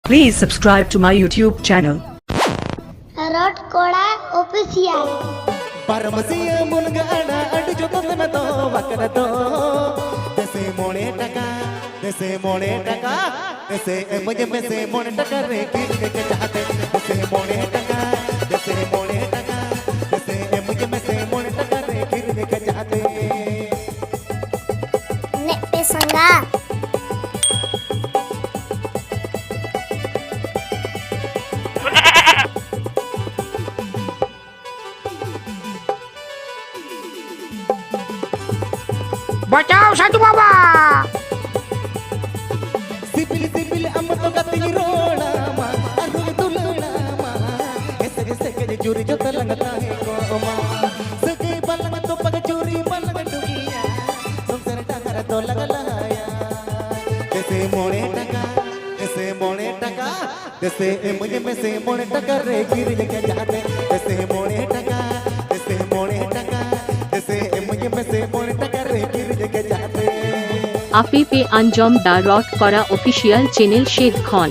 Please subscribe to my YouTube channel. Rot Koda Official. Paramasiya munga ada adu joto na to wakana to dese mone taka dese mujhe me se mone taka re kir ke chahte dese mone taka dese mujhe me se mone taka re kir ke chahte Nek pe sangga. बचाओ साधु बाबा। सिपिल am to gati rona ma aru tulna ma ऐसे के चोरी जो तलंगता है को ma सके पलंग तो पग चोरी पलंग डुगिया संसार टाका तो लगलाया जैसे मोने टका जैसे मुझे में से मोने टका रे गिर के जाते जैसे मोने टका जैसे मुझे में से मोने टका रे गिर के जाते আপনি পে আঞ্জম দা রট করা অফিসিয়াল চ্যানেল শেদ খান।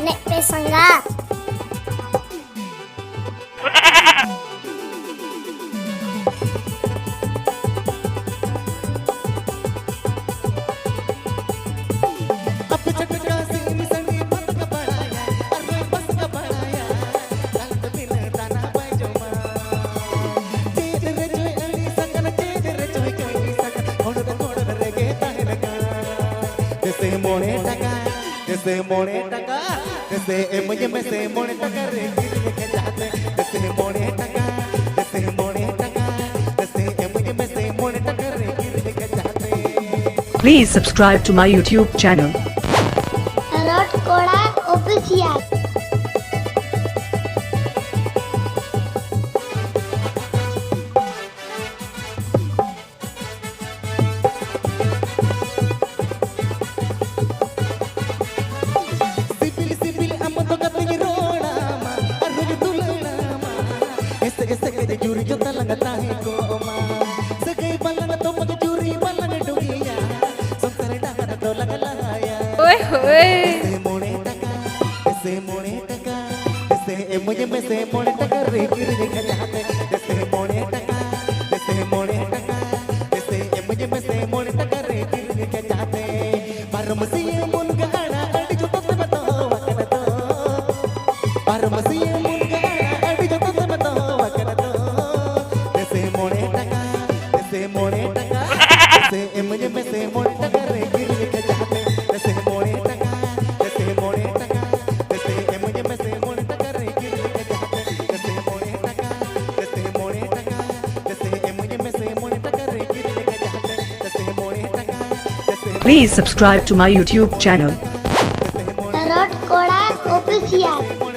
Nek pe sangga. अब झटका से मिसनी मत का बढ़ाया अरे बस का बढ़ाया गलत बिन दाना बाजोमा तेज रे जोई अली सकन तेज रे जोई कोई सकन होड़ रे गे ताहर का जैसे मोने टका जैसे मुझे में से मोने टका रे गिर के जाते जैसे मोने टका जैसे मुझे में से मोने टका रे गिर के जाते Please subscribe to my YouTube channel. Rot Koda Official. सिपिल am to gati rona ma aru tulna ma ऐसे के चोरी जो तलंगता है को ma सके पलंग तो पग चोरी पलंग डुगिया संसार टाका तो लगलाया ओए होए। ऐसे मोने टका ऐसे मुझे में से मोने टका रे गिर के जाते ऐसे मोने टका ऐसे मुझे में से मोने टका रे गिर के जाते परमसिया मुनगा आड़ा अड़ी जो तो बतो वकन तो परमसिया मुनगा आड़ा अड़ी जो तो बतो वकन तो ऐसे मोने टका ऐसे मुझे में से मोने टका रे गिर के जाते ऐसे मोने टका ऐसे मुझे में से मोने टका रे गिर के जाते ऐसे मोने टका ऐसे मुझे में से मोने टका रे गिर के जाते ऐसे मोने टका Please subscribe to my YouTube channel. Rot Koda Official.